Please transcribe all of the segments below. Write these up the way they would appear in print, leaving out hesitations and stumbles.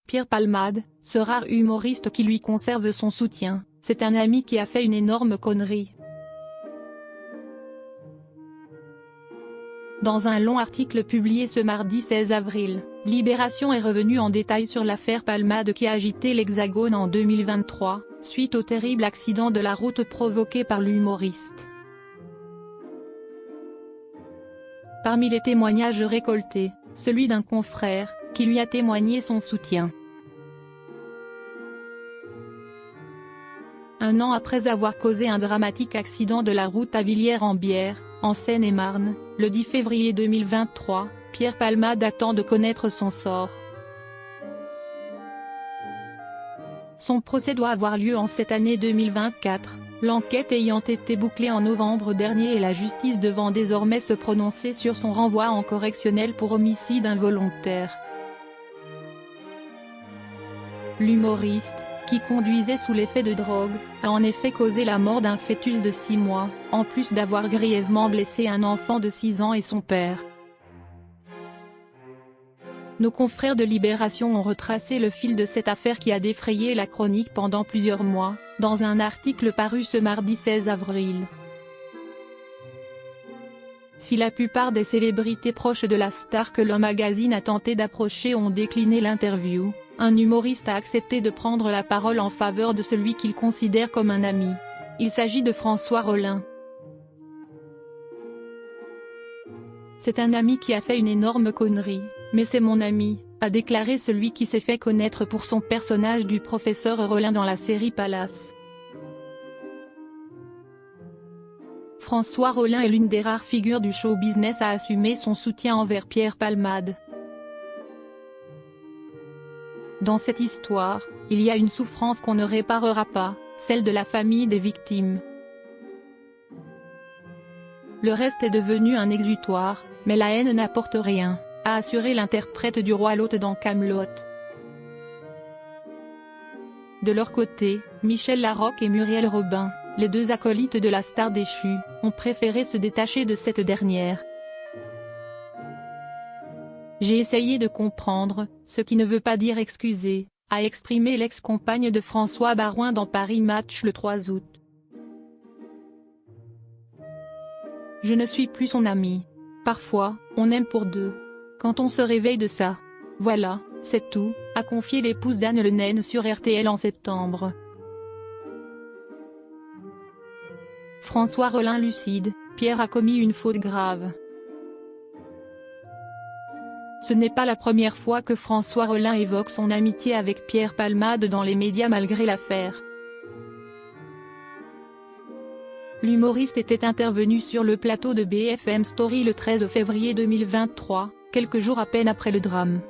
Pierre Palmade, ce rare humoriste qui lui conserve son soutien, c'est un ami qui a fait une énorme connerie. Dans un long article publié ce mardi 16 avril, Libération est revenu en détail sur l'affaire Palmade qui a agité l'Hexagone en 2023, suite au terrible accident de la route provoqué par l'humoriste. Parmi les témoignages récoltés, celui d'un confrère, qui lui a témoigné son soutien. Un an après avoir causé un dramatique accident de la route à Villiers-en-Bière, en Seine-et-Marne, le 10 février 2023, Pierre Palmade attend de connaître son sort. Son procès doit avoir lieu en cette année 2024, l'enquête ayant été bouclée en novembre dernier et la justice devant désormais se prononcer sur son renvoi en correctionnel pour homicide involontaire. L'humoriste, qui conduisait sous l'effet de drogue, a en effet causé la mort d'un fœtus de 6 mois, en plus d'avoir grièvement blessé un enfant de 6 ans et son père. Nos confrères de Libération ont retracé le fil de cette affaire qui a défrayé la chronique pendant plusieurs mois, dans un article paru ce mardi 16 avril. Si la plupart des célébrités proches de la star que le magazine a tenté d'approcher ont décliné l'interview, un humoriste a accepté de prendre la parole en faveur de celui qu'il considère comme un ami. Il s'agit de François Rollin. C'est un ami qui a fait une énorme connerie, mais c'est mon ami, a déclaré celui qui s'est fait connaître pour son personnage du professeur Rollin dans la série Palace. François Rollin est l'une des rares figures du show business à assumer son soutien envers Pierre Palmade. Dans cette histoire, il y a une souffrance qu'on ne réparera pas, celle de la famille des victimes. Le reste est devenu un exutoire, mais la haine n'apporte rien, a assuré l'interprète du roi l'hôte dans Kaamelott. De leur côté, Michel Larocque et Muriel Robin, les deux acolytes de la star déchue, ont préféré se détacher de cette dernière. J'ai essayé de comprendre, ce qui ne veut pas dire excuser, a exprimé l'ex-compagne de François Baroin dans Paris Match le 3 août. Je ne suis plus son ami. Parfois, on aime pour deux. Quand on se réveille de ça. Voilà, c'est tout, a confié l'épouse d'Anne Le Naine sur RTL en septembre. François Rollin lucide, Pierre a commis une faute grave. Ce n'est pas la première fois que François Rollin évoque son amitié avec Pierre Palmade dans les médias malgré l'affaire. L'humoriste était intervenu sur le plateau de BFM Story le 13 février 2023, quelques jours à peine après le drame.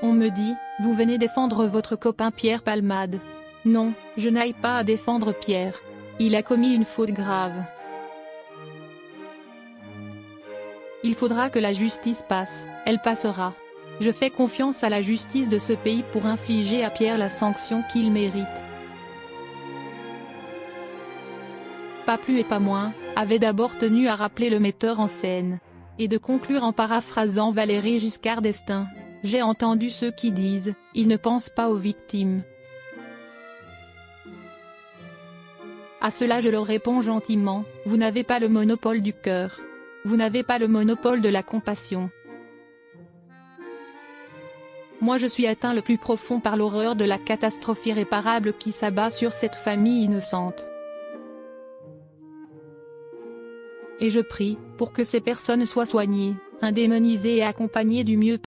On me dit, vous venez défendre votre copain Pierre Palmade. Non, je n'aille pas à défendre Pierre. Il a commis une faute grave. Il faudra que la justice passe, elle passera. Je fais confiance à la justice de ce pays pour infliger à Pierre la sanction qu'il mérite. Pas plus et pas moins, avait d'abord tenu à rappeler le metteur en scène. Et de conclure en paraphrasant Valéry Giscard d'Estaing, j'ai entendu ceux qui disent, ils ne pensent pas aux victimes. À cela je leur réponds gentiment, vous n'avez pas le monopole du cœur. Vous n'avez pas le monopole de la compassion. Moi je suis atteint le plus profond par l'horreur de la catastrophe irréparable qui s'abat sur cette famille innocente. Et je prie, pour que ces personnes soient soignées, indemnisées et accompagnées du mieux possible.